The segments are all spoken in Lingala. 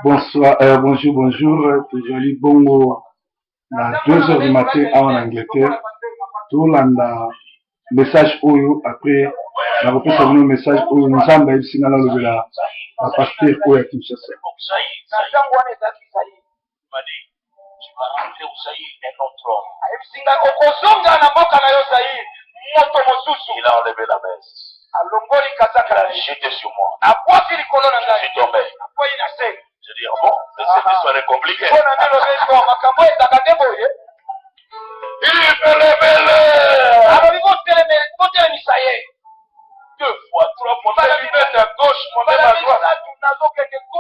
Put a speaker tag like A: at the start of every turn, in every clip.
A: Bonsoir, bonjour. Tujali bongo na 2 heures du matin en Angleterre. Tout le message oyo après na kopesa bino message oyo nzambe ayebisinga na lobela bapaster oyo ya Kinshasa.
B: Il a enlevé la messe. Il a jeté sur moi. Je suis tombé. Je dis, ah bon, mais cette histoire est compliquée. Il me lève. 2 fois, 3 fois, mes lunettes à gauche, moi-même à droite.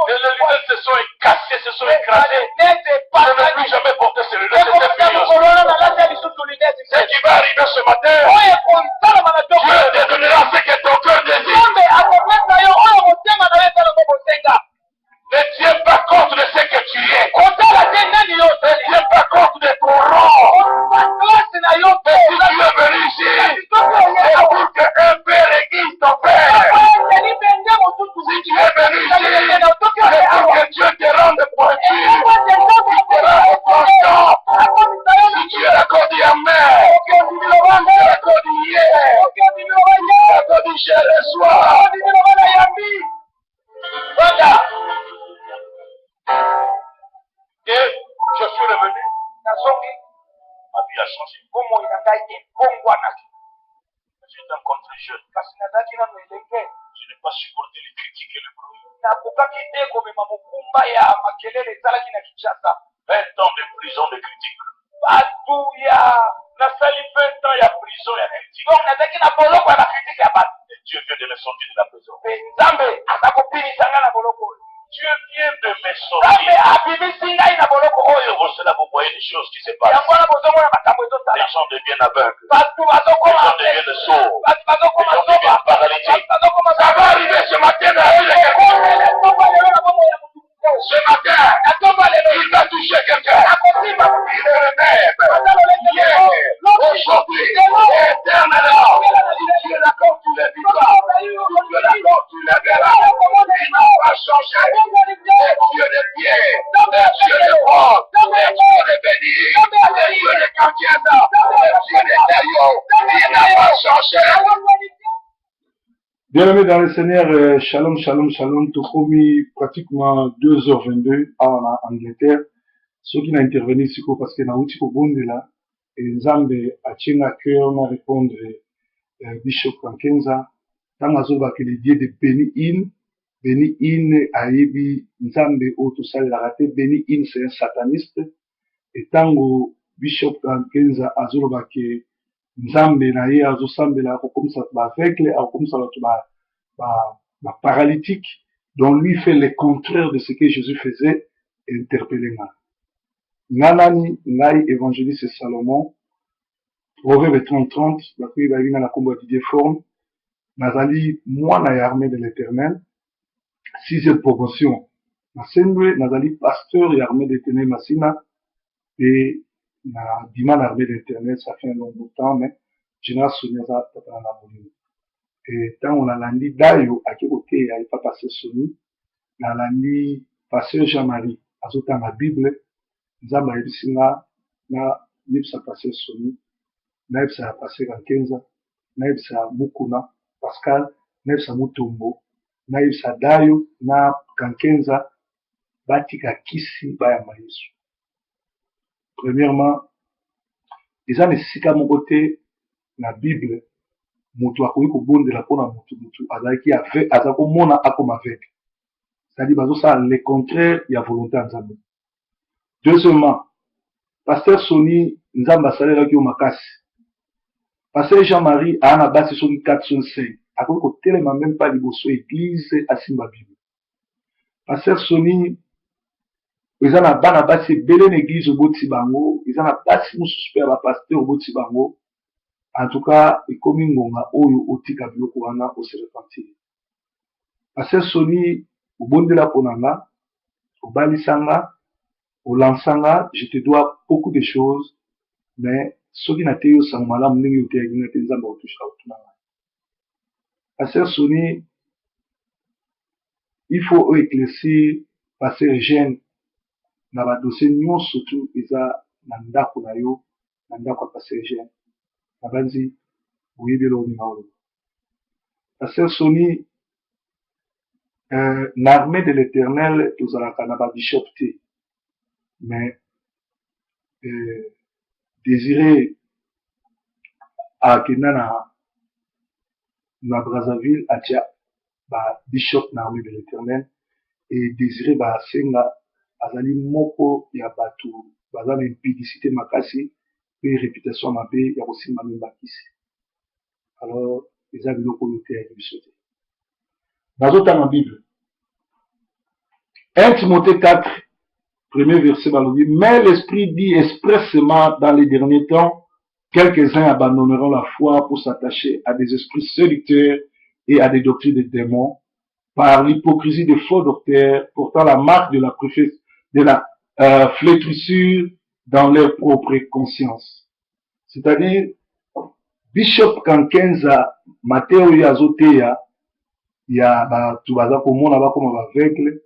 B: Et les lunettes se sont cassées, se sont écrasées. Je ne plus jamais porter ces lunettes. Ce qui va arriver ce matin, Dieu te donnera ce que ton cœur désire. Ne tiens pas compte de ce que tu es. Ne tiens pas compte de ton rang. Mais si tu es venu ici, c'est pour qu'un père aiguise ton père. Si tu es venu ici, c'est pour que Dieu te rende pointu. Il te rende constant. Si tu es d'accord, dis Amen. Si tu es d'accord, dis yeah. Si tu es d'accord, dis je reçois. Voilà. Et je suis revenu. Ma vie a changé. J'étais encore très jeune. Je n'ai pas supporté les critiques et le bruit. 20 ans de prison de critiques. Nasali 20 ans, il y a prison, il y a critique. Et Dieu vient de me sortir de la prison. Dieu vient de me sortir. C'est pour cela que vous voyez des choses qui se passent. Les gens deviennent aveugles. Les gens deviennent sourds. Les gens deviennent paralytiques. Ça va arriver ce matin dans la vie de quelqu'un. Ce matin, il va toucher quelqu'un. Il est le même. Hier, aujourd'hui, éternellement. Dieu d'accord, tu les vivras. Dieu d'accord, tu les verras. Il n'a pas changé. C'est Dieu de pied, c'est Dieu de porte, c'est Dieu de béni, c'est Dieu de Kantienda, c'est Dieu de Tayo. Il n'a pas changé.
A: Bien-aimés dans le Seigneur, shalom, shalom, shalom, Tokomi, pratiquement 2h22 en Angleterre. Ceux qui n'ont intervenu ici, parce que na outi ko bonde là, et Nzambe a tient à cœur à répondre Bishop Kankenza, tant à zoba que les dieux de Béni In ayebi Nzambe otosal la raté, Béni In c'est un sataniste, et tango Bishop Kankenza a zoba que Nzambe na ye azo sambela comme ça ba aveugle comme ça ba paralytique, donc lui fait le contraire de ce que Jésus faisait et interpellé Nanani ngai évangéliste Salomon Proverbe 30 la pluie va venir à la combat de forme nazali mwana ya armée de l'Éternel 6e promotion nasendwe nazali pasteur ya armée de l'Éternel Masina et na Dima l'armée de l'Éternel ça fait un long bout de temps mais général Sonyaza tata na bolimo et tant on a landi dayo aki côté ya pas passer Soni na landi pasteur Jean-Marie azota na Bible Nzambe ayebisinga na yebisa passer Soni na yebisa passer Kankenza na yebisa Mukuna Pascal na yebisa Mutombo na yebisa dayo na Kankenza batika kisi bayamba Yesu. Premièrement, eza na esika moko te na Bible moto akoki kobondela mpona mutu azalaki aza komona akoma aveugle. C'est-à-dire bazosala le contraire ya volonté ya Nzambe. Deuxièmement, pasteur Soni Nzambe asalelaki yo makasi. Pasteur Jean-Marie ana basi soki 405 akoki kotelema même pas liboso église asimba Bible. Pasteur Soni eza na bana basi ebele na église oboti bango, eza na basi mosusu mpe ya bapasteur oboti bango. En tout cas, ekomi ngonga oyo otika biloko wana ose repentir. Pasteur Soni obondela mpona nga, obalisanga, olansanga, je te dois beaucoup de choses, mais soki na te yo sango malamu ndenge yo te yaki na te Nzambe otushaka otuna nga. Pasteur Soni il faut éclaircir passer jeune na ba dossier nyon surtout eza na ndako na yo na ndako passer jeune na banzi uyibelo ni maolo passer soni l'armée de l'Éternel tozalaka na ba bishop te mais désiré akenda na Brazzaville atia ba bishop na rue de l'Éternel et désiré ba senga azali moko ya bato baza na impudicité makasi pe réputation mabe ya kosimba mbakisi alors eza biloko oyo te ya biso te nazotanga Bible 1 Timothée 4 premier verset balobi mais l'esprit dit expressément dans les derniers temps quelques-uns abandonneront la foi pour s'attacher à des esprits séducteurs et à des doctrines de démons par l'hypocrisie de faux docteurs portant la marque de la flétrissure dans leur propre conscience. C'est-à-dire, Bishop Kankenza, Matteo Yazoteya, il y a tout baza comme on a comme aveugle,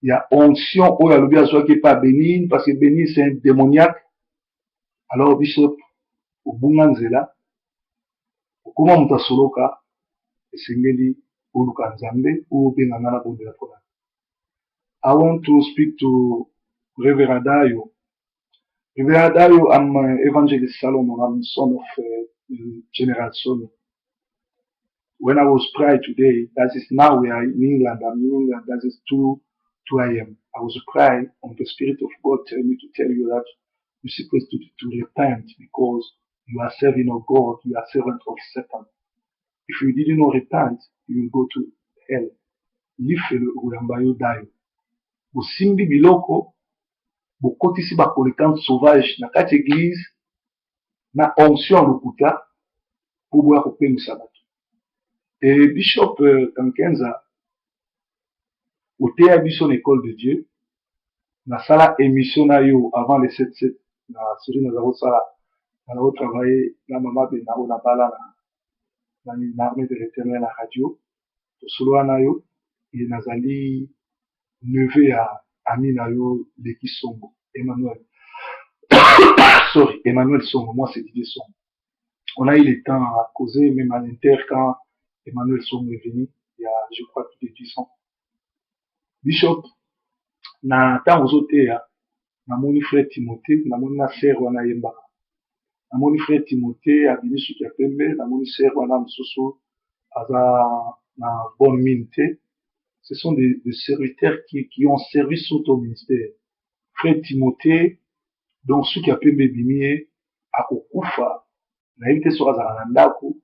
A: il y a onction où il y a le bien qui est pas béni parce que béni c'est un démoniaque. Alors Bishop Ubunganzela, comment mutasoloka esengeli uluka nzambe ou bengana bonde la fona. I want to speak to Reverend Dayo. Reverend Dayo, I'm Evangelist Solomon. I'm son of General Solo. When I was praying today, that is now we are in England. I'm in England. That is 2 a.m. I was praying and the Spirit of God tell me to tell you that you're supposed to repent because you are serving of God. You are servant of Satan. If you didn't know repent, you will go to hell. Lifelo ulambayo Dayo. Usimbi biloko bokotisi bakolekante sauvage na kati église na onction lokuta pour boya kopemisa bato. Et Bishop Kankenza oteya biso na école de Dieu na sala émission na yo avant les 7-7 na série na zako sala na o travailler na mama be na ona bala na l'armée de l'Éternel na radio to solo na yo et nazali neveu ya ami na yo Leki Songo, Emmanuel. Sorry, Emmanuel Songo, moi c'est Didier Songo. On a eu le temps à causer, même à l'inter, quand Emmanuel Songo est venu, il y a, je crois, plus de 10 ans. Bishop, na temps aux autres, na moni frère Timothée, na moni na sœur wana yemba. Na moni frère Timothée, a venu sur Kapembe, na moni sœur wana msoso, aza na bonne mine. Ce sont des serviteurs qui ont servi sous ton ministère. Frère Timothée, donc ceux qui appellent Bébimier, à Kokufa, n'a évité sur la Nandaku,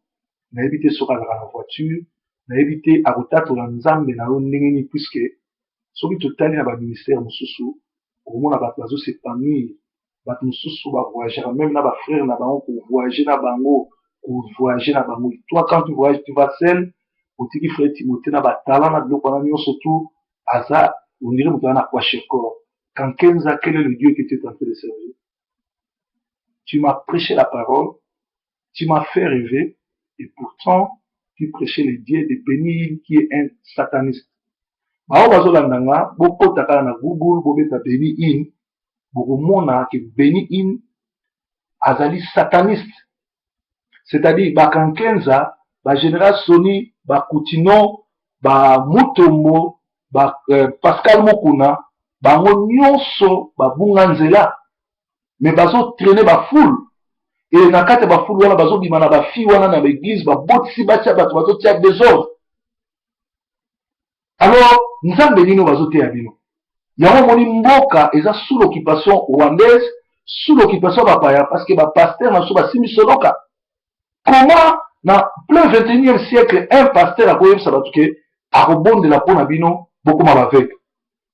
A: n'a évité sur la voiture, n'a évité à Rotato la Nzambe, n'a pas puisque ceux qui tout à l'heure ministère, Moussoussou, au moment où la s'épanouir, Moussoussou va voyager, même na frère, na bango, pour voyager na bango, pour voyager na bango. Toi, quand tu voyages, tu vas seul, otiki frère Timothée na batala na biloko wana nyonso surtout aza on dirait mutu na kwasheko Kankenza, quel est le Dieu que tu es en train de servir? Tu m'as prêché la parole, tu m'as fait rêver et pourtant tu prêchais le Dieu de Béni qui est un sataniste. Bao bazolandanga bokota kala na Google bobeta Béni in bokomona ke Béni in azali sataniste, c'est-à-dire Kankenza ba général Soni, ba Koutino, ba Mutombo, ba Pascal Mokuna, ba nyonso ba bunganzela, mais bazo traîner ba foule. Et na kati ba foule wana bazo bimana ba fi wana na l'église ba botisi batia bato bazo tia désordre. Alors, nzambe nino bazo tia bino. Yango moni mboka eza sous l'occupation rwandaise, sous l'occupation bapaya parce que ba pasteur na so ba simi soloka. Comment na plein 21e siècle, un pasteur a koyeb sabatuke, a rebonde la pona bino, beaucoup avec.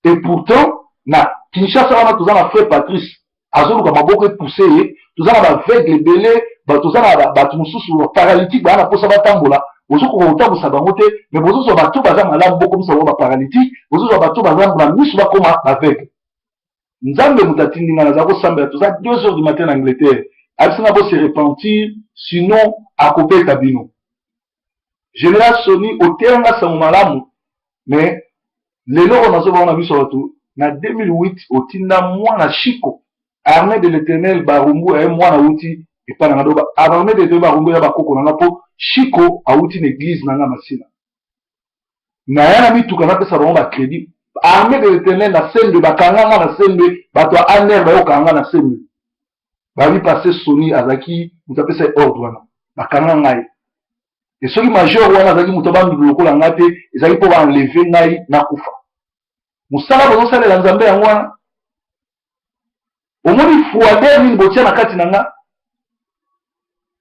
A: Et pourtant, na Kinshasa wana tous na frère Patrice, azolu ka maboko poussé, tous na aveugle belé, ba tous na ba tumususu paralytique ba na posa batambola, ozo ko otabu sabangote, mais bozo so bato baza malamu beaucoup so ba paralytique, bozo so bato baza na misu ba koma aveugle. Nzambe mutatindi na za ko samba tous à 2 heures du matin en Angleterre. Absina bo se repentir, sinon à couper tabino. Général Soni, au terrain sa malamu, mais lelo on a souvent vu sur tout na 2008 otinda mwana Chiko armée de l'Éternel barumbu et mwana outi et pas na doba armée de deux barumbu ya bakoko na po Chiko a outi l'église na masina na yana mituka na pesa ba crédit armée de l'Éternel na scène de bakanga na scène de bato aner ba yokanga na scène ba vi passer Sony azaki mutape sa ordre wana bakanga ngai et celui major wana azaki mutaba nduluko la ngate ezaki po ba enlever ngai na kufa musala bozo sala la nzambe yango wana omoni fuade ni botia na kati nanga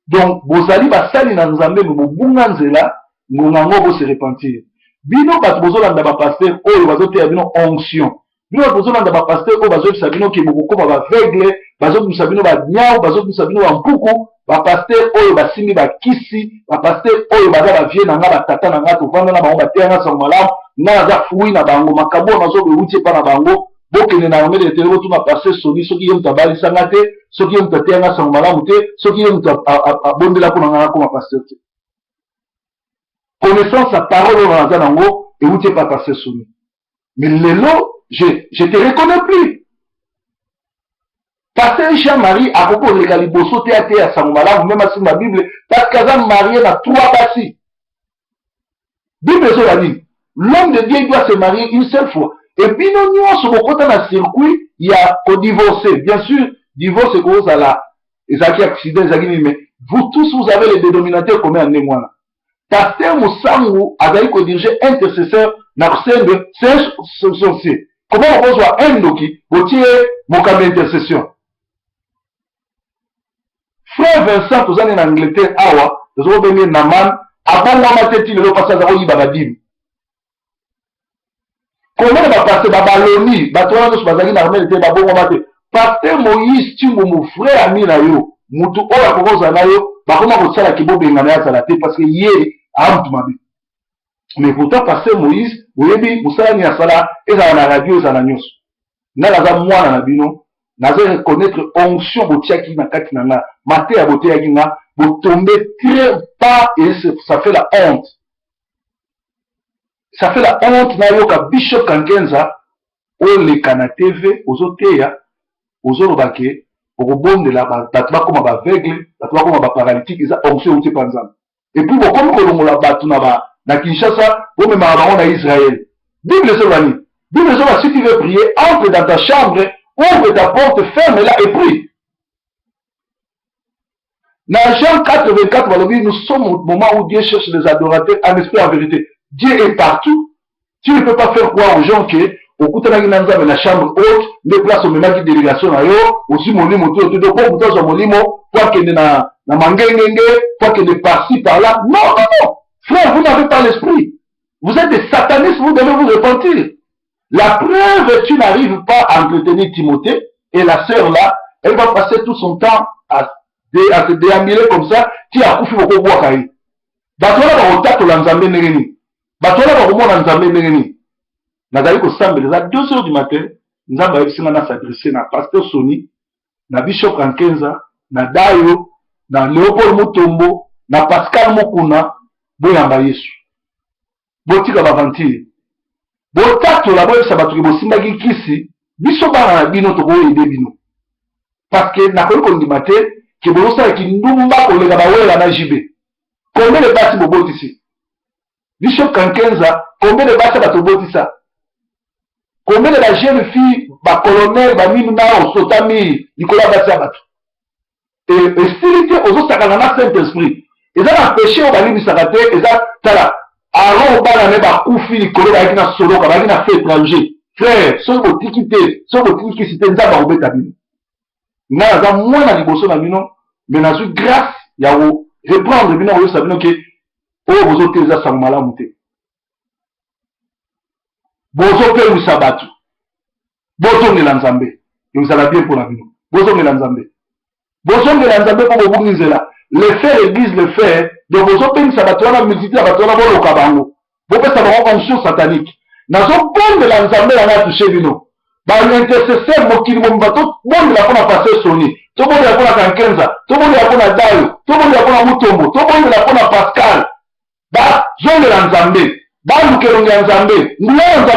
A: donc bozali basali na nzambe mobunga nzela ngonga bo se repentir bino bato bozolanda ba pasteur oyo bazoteya bino onction bino bato bozolanda ba pasteur oyo bazobisa bino ke bokokoma ba aveugle bazobisa bino ba nyao bazobisa bino ba mpuku ba pasteur oyo basimbi bakisi ba pasteur oyo baza ba vie na nga batata na nga tovanda na bango bateya nga sango malamu nga naza fui na bango makambo nazobewuti epa na bango bokende na armée de l'Éternel botuna pasteur Sony soki ye moto abalisanga te soki ye moto ateya nga sango malamu te soki ye moto abondela mpo na nga nakoma pasteur te connaissance à parole oyo naza nango ewuti epa pasteur Sony mais lelo je te reconnais plus pasteur Jean-Marie akoko oleka liboso te ateya sango malamu même asimba bible parce que aza marié na 3 basi bible ezoba nini l'homme de Dieu doit se marier une seule fois. Et puis nous nyonso bokota na circuit il y a au divorcer. Bien sûr, divorce c'est cause à la ezaki accident ezaki mais vous tous vous avez les dénominateurs communs en mwana. Pasteur Musangu azali ko diriger intercesseur na kusende c'est sorcier. Comment on reçoit un doki botie mokamba intercession. Frère Vincent tozane na Angleterre awa tozo benye naman abanga mateti le passage à yiba badim. Comment va passer Babaloni, Batouanos Bazali l'armée était d'abord maté. Pasteur Moïse, tu mon frère ami na yo, mutu ola kokoza na yo, bakoma kosala kibo bengana ya salate parce que yé amtu mabi. Mais pourtant pasteur Moïse, oyebi musala ni asala eza na radio eza na nyonso. Na laza mwana na bino, naza reconnaître onction botiaki na kati na nga, maté ya boté ya kinga, botomber très bas et ça fait la honte. Ça fait la honte na yoka Bishop Kankenza oleka na TV ozoteya ozolobake okobondela bato bakoma ba aveugle bato bakoma ba paralytique eza onction uti panzana et puis bokomi kolongola bato na Kinshasa bomema bango na Israël. Bible ezolani Bible ezoba si tu veux prier entre dans ta chambre ouvre ta porte ferme là et prie. Dans Jean 4:24 balobi nous sommes au moment où Dieu cherche les adorateurs en esprit en vérité. Dieu est partout. Tu ne peux pas faire croire aux gens que au coup de la chambre haute, les places au même qui délégation aussi mon limo tout de bon dans mon limo, quoi que na mangengenge, quoi que de par-ci par-là. Non, non, non. Frère, vous n'avez pas l'esprit. Vous êtes des satanistes, vous devez vous repentir. La preuve, tu n'arrives pas à entretenir Timothée et la sœur là, elle va passer tout son temps à se déambuler comme ça, qui a couché au bois carré. Batola ba otato la nzambe nengeni. Batola ba komona nzambe nengeni. Nazali ko sambela à 2h du matin, nzamba yebisinga na s'adresser na pasteur Sony, na Bishop Kankenza, na Dayo, na Léopold Mutombo, na Pascal Mokuna, boyamba Yesu. Botika bavantir. Botato la boyebisa bato ke bosimba kisi, biso bana na bino to koyede bino. Parce que na koyi kondima te ke bosala ki ndumba koleka bawela na jibe. Combien de bâtiments au bout ici? Bishop Kankenza, combien de bâtiments au bout ici? Combien de la jeune fille, ba colonel, ba mimna, au sotami, Nicolas Bassiabatou? Et stylité aux autres sakanana Saint-Esprit. Ils ont empêché au bali misakate, ils ont tala. Alors, on va ba koufi, Nicolas, ba na solo, ba na fait étranger. Frère, ce que vous tikité, ce que vous tikité, c'est un zaba au bétabine. N'a pas moins na liboso na mino, mais na su grâce, yawo. Reprendre bino oyo sabino ke oyo bozoteza sango malamu te bozopelwisa bato bozongela nzambe ezala bien mpona bino bozongela nzambe mpo bobungi nzela le faire église le faire donc bozopengisa bato wana multitude ya bato wana boloka bango bopesa bango onction satanique nazobondela nzambe yanga touche bino baintercesseur mokili momba tobondela mpona pasteur Sony tobondela mpona Kankenza tobondela mpona Dayo tobondela mpona Mutombo tobondela mpona Pascal bazongela nzambe balukela nzambe nguya nzambe